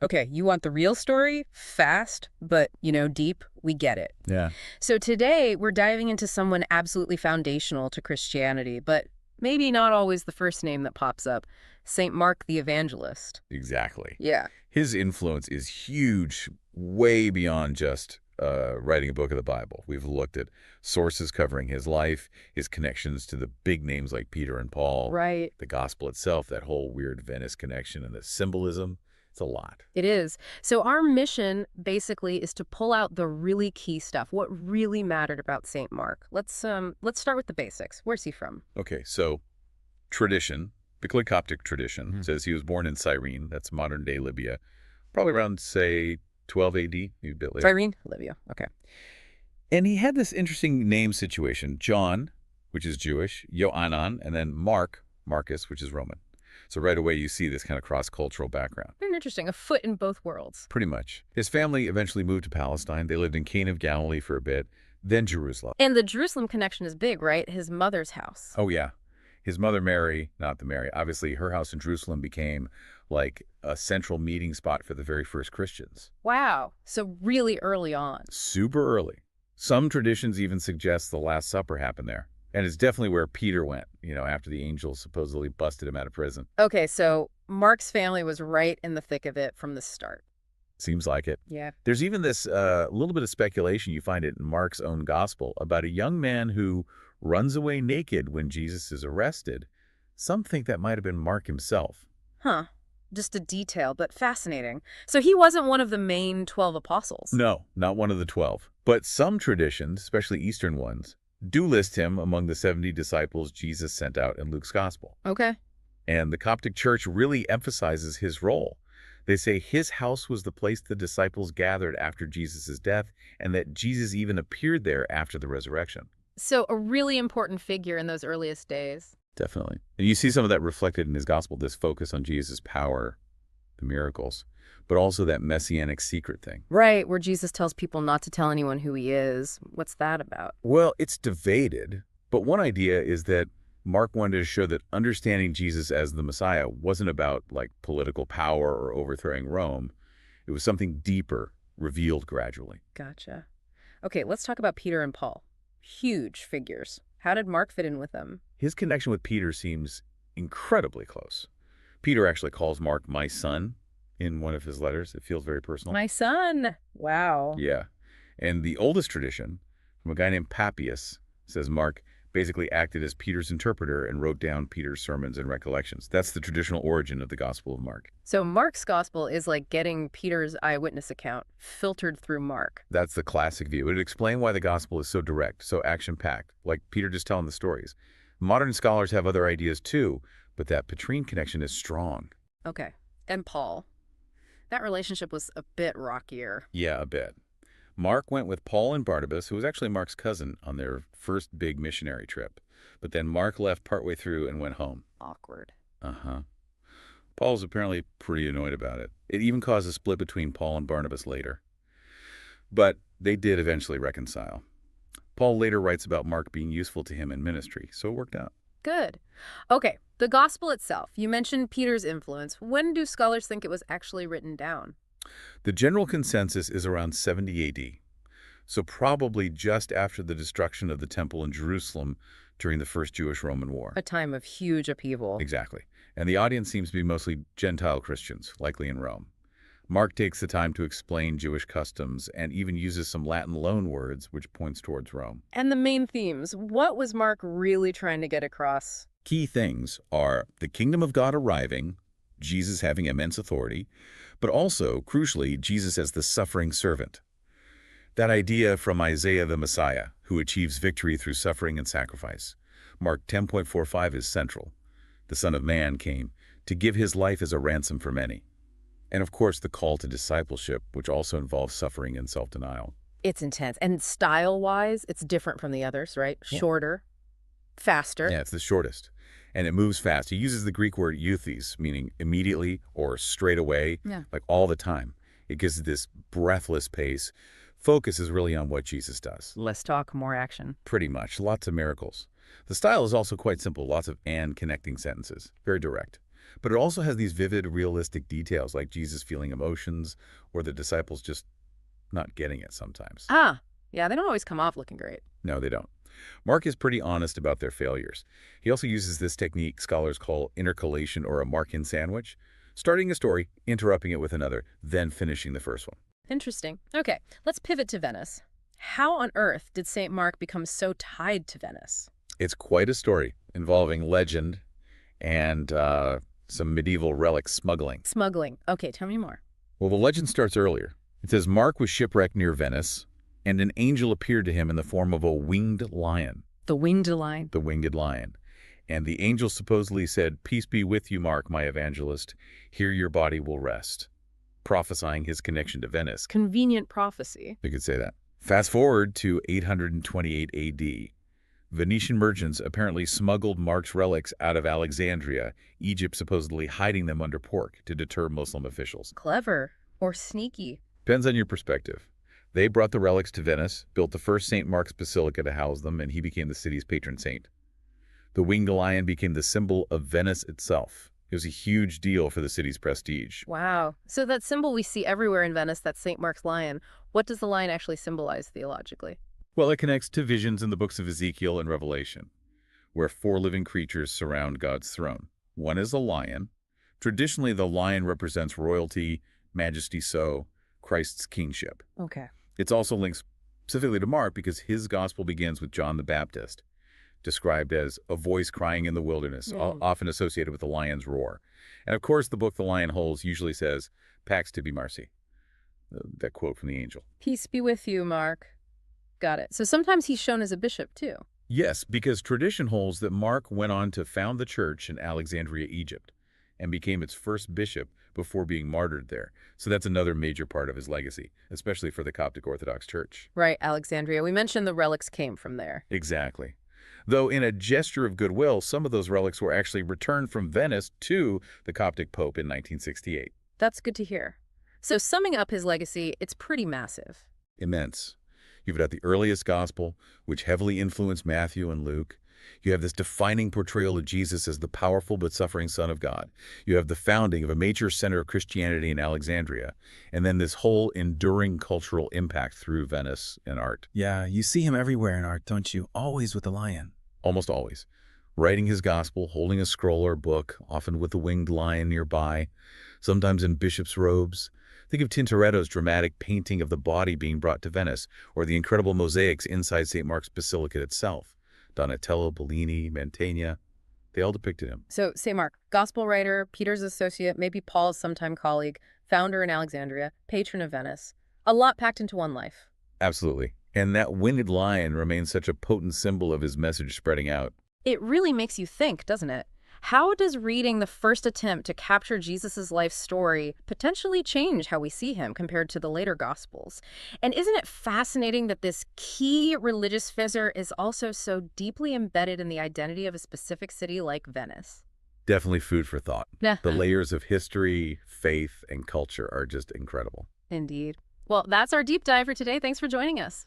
Okay, you want the real story? Fast, but, deep? We get it. Yeah. So today, we're diving into someone absolutely foundational to Christianity, but maybe not always the first name that pops up. St. Mark the Evangelist. Exactly. Yeah. His influence is huge, way beyond just writing a book of the Bible. We've looked at sources covering his life, his connections to the big names like Peter and Paul, Right. the gospel itself, that whole weird Venice connection, and the symbolism. It's a lot. It is. So our mission basically is to pull out the really key stuff, what really mattered about St. Mark. Let's start with the basics. Where's he from? Okay, so tradition, particularly Coptic tradition, says he was born in Cyrene, that's modern-day Libya, probably around, say, 12 AD, maybe a bit later. Cyrene, Libya. Okay. And he had this interesting name situation, John, which is Jewish, Ioannan, and then Marcus, which is Roman. So right away you see this kind of cross-cultural background. Very interesting. A foot in both worlds. Pretty much. His family eventually moved to Palestine. They lived in Cana of Galilee for a bit, then Jerusalem. And the Jerusalem connection is big, right? His mother's house. Oh, yeah. His mother Mary, obviously her house in Jerusalem became like a central meeting spot for the very first Christians. Wow. So really early on. Super early. Some traditions even suggest the Last Supper happened there. And it's definitely where Peter went, after the angels supposedly busted him out of prison. Okay, so Mark's family was right in the thick of it from the start. Seems like it. Yeah. There's even this little bit of speculation, you find it in Mark's own gospel, about a young man who runs away naked when Jesus is arrested. Some think that might have been Mark himself. Huh. Just a detail, but fascinating. So he wasn't one of the main 12 apostles. No, not one of the 12. But some traditions, especially Eastern ones, do list him among the 70 disciples Jesus sent out in Luke's gospel. Okay. And the Coptic Church really emphasizes his role. They say his house was the place the disciples gathered after Jesus' death, and that Jesus even appeared there after the resurrection. So a really important figure in those earliest days. Definitely. And you see some of that reflected in his gospel, this focus on Jesus' power, the miracles, but also that messianic secret thing. Right, where Jesus tells people not to tell anyone who he is. What's that about? Well, it's debated, but one idea is that Mark wanted to show that understanding Jesus as the Messiah wasn't about like political power or overthrowing Rome. It was something deeper, revealed gradually. Gotcha. Okay, let's talk about Peter and Paul. Huge figures. How did Mark fit in with them? His connection with Peter seems incredibly close. Peter actually calls Mark my son in one of his letters. It feels very personal. My son. Wow. Yeah. And the oldest tradition, from a guy named Papias, says Mark basically acted as Peter's interpreter and wrote down Peter's sermons and recollections. That's the traditional origin of the Gospel of Mark. So Mark's gospel is like getting Peter's eyewitness account filtered through Mark. That's the classic view. It would explain why the Gospel is so direct, so action-packed, like Peter just telling the stories. Modern scholars have other ideas too, but that Petrine connection is strong. Okay. And Paul. That relationship was a bit rockier. Yeah, a bit. Mark went with Paul and Barnabas, who was actually Mark's cousin, on their first big missionary trip. But then Mark left partway through and went home. Awkward. Uh-huh. Paul was apparently pretty annoyed about it. It even caused a split between Paul and Barnabas later. But they did eventually reconcile. Paul later writes about Mark being useful to him in ministry, so it worked out. Good. Okay, the gospel itself. You mentioned Peter's influence. When do scholars think it was actually written down? The general consensus is around 70 AD, so probably just after the destruction of the temple in Jerusalem during the First Jewish-Roman War. A time of huge upheaval. Exactly. And the audience seems to be mostly Gentile Christians, likely in Rome. Mark takes the time to explain Jewish customs and even uses some Latin loanwords, which points towards Rome. And the main themes. What was Mark really trying to get across? Key things are the kingdom of God arriving, Jesus having immense authority, but also, crucially, Jesus as the suffering servant. That idea from Isaiah the Messiah, who achieves victory through suffering and sacrifice. Mark 10.45 is central. The Son of Man came to give his life as a ransom for many. And of course, the call to discipleship, which also involves suffering and self-denial. It's intense. And style-wise, it's different from the others, right? Yeah. Shorter, faster. Yeah, it's the shortest. And it moves fast. He uses the Greek word euthes, meaning immediately or straight away, like all the time. It gives this breathless pace. Focus is really on what Jesus does. Less talk, more action. Pretty much. Lots of miracles. The style is also quite simple. Lots of and connecting sentences. Very direct. But it also has these vivid, realistic details like Jesus feeling emotions or the disciples just not getting it sometimes. Ah, yeah, they don't always come off looking great. No, they don't. Mark is pretty honest about their failures. He also uses this technique scholars call intercalation or a Markan sandwich, starting a story, interrupting it with another, then finishing the first one. Interesting. Okay, let's pivot to Venice. How on earth did St. Mark become so tied to Venice? It's quite a story involving legend and some medieval relic smuggling. Smuggling. Okay, tell me more. Well, the legend starts earlier. It says Mark was shipwrecked near Venice, and an angel appeared to him in the form of a winged lion. The winged lion. The winged lion. And the angel supposedly said, "Peace be with you, Mark, my evangelist. Here your body will rest," prophesying his connection to Venice. Convenient prophecy. You could say that. Fast forward to 828 AD. Venetian merchants apparently smuggled Mark's relics out of Alexandria, Egypt supposedly hiding them under pork to deter Muslim officials. Clever. Or sneaky. Depends on your perspective. They brought the relics to Venice, built the first St. Mark's Basilica to house them, and he became the city's patron saint. The winged lion became the symbol of Venice itself. It was a huge deal for the city's prestige. Wow. So that symbol we see everywhere in Venice, that St. Mark's lion, what does the lion actually symbolize theologically? Well, it connects to visions in the books of Ezekiel and Revelation, where 4 living creatures surround God's throne. One is a lion. Traditionally, the lion represents royalty, majesty, so Christ's kingship. Okay. It's also linked specifically to Mark because his gospel begins with John the Baptist, described as a voice crying in the wilderness, often associated with the lion's roar. And of course, the book The Lion Holds usually says, "Pax tibi Marci," that quote from the angel. Peace be with you, Mark. Got it. So sometimes he's shown as a bishop, too. Yes, because tradition holds that Mark went on to found the church in Alexandria, Egypt, and became its first bishop before being martyred there. So that's another major part of his legacy, especially for the Coptic Orthodox Church. Right, Alexandria. We mentioned the relics came from there. Exactly. Though in a gesture of goodwill, some of those relics were actually returned from Venice to the Coptic Pope in 1968. That's good to hear. So summing up his legacy, it's pretty massive. Immense. You've got the earliest gospel, which heavily influenced Matthew and Luke. You have this defining portrayal of Jesus as the powerful but suffering Son of God. You have the founding of a major center of Christianity in Alexandria, and then this whole enduring cultural impact through Venice and art. Yeah, you see him everywhere in art, don't you? Always with the lion. Almost always. Writing his gospel, holding a scroll or book, often with the winged lion nearby, sometimes in bishop's robes. Think of Tintoretto's dramatic painting of the body being brought to Venice, or the incredible mosaics inside St. Mark's Basilica itself. Donatello, Bellini, Mantegna, they all depicted him. So St. Mark, gospel writer, Peter's associate, maybe Paul's sometime colleague, founder in Alexandria, patron of Venice. A lot packed into one life. Absolutely. And that winged lion remains such a potent symbol of his message spreading out. It really makes you think, doesn't it? How does reading the first attempt to capture Jesus' life story potentially change how we see him compared to the later Gospels? And isn't it fascinating that this key religious figure is also so deeply embedded in the identity of a specific city like Venice? Definitely food for thought. Yeah. The layers of history, faith, and culture are just incredible. Indeed. Well, that's our deep dive for today. Thanks for joining us.